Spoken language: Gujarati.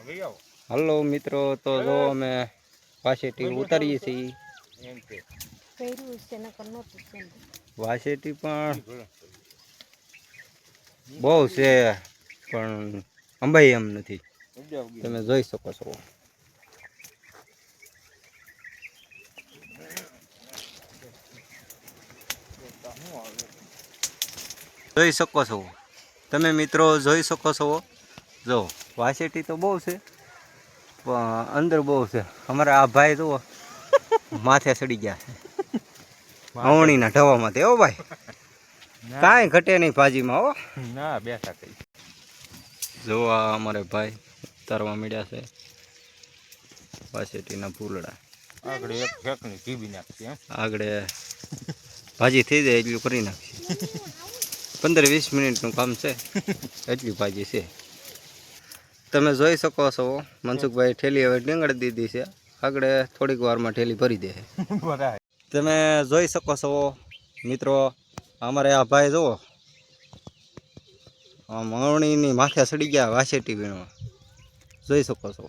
હલો મિત્રો, તો જો અમે વાસેટી ઉતારીએ છીએ. વાસેટી પણ બહુ છે, પણ અંબાઈ એમ નથી. તમે જોઈ શકો છો. જોઈ શકો છો તમે મિત્રો, જોઈ શકો છો. જો વાસેટી તો બહુ છે, પણ અંદર બહુ છે. અમારા આ ભાઈ જુઓ માથે ચડી ગયા છે અવણીના ઢવામાંથી. હો ભાઈ, કાંઈ ઘટે નહીં ભાજીમાં. હો ના, બેઠા કઈ. જો આ અમારે ભાઈ ઉતારવા મળ્યા છે વાસેટીના ફૂલડા. આગળ એક ફેંકની ટીબી નાખશે. આગળ ભાજી થઈ જાય એટલું કરી નાખશે. 15-20 મિનિટનું કામ છે, એટલી ભાજી છે. તમે જોઈ શકો છો મનસુખભાઈ ઠેલી હવે ડીંગળી દીધી છે. આગળ થોડીક વારમાં ઠેલી ભરી દે. તમે જોઈ શકો છો મિત્રો, અમારે આ ભાઈ જુઓ મવણીની માથે ચડી ગયા વાસેટી વીણવા. જોઈ શકો છો.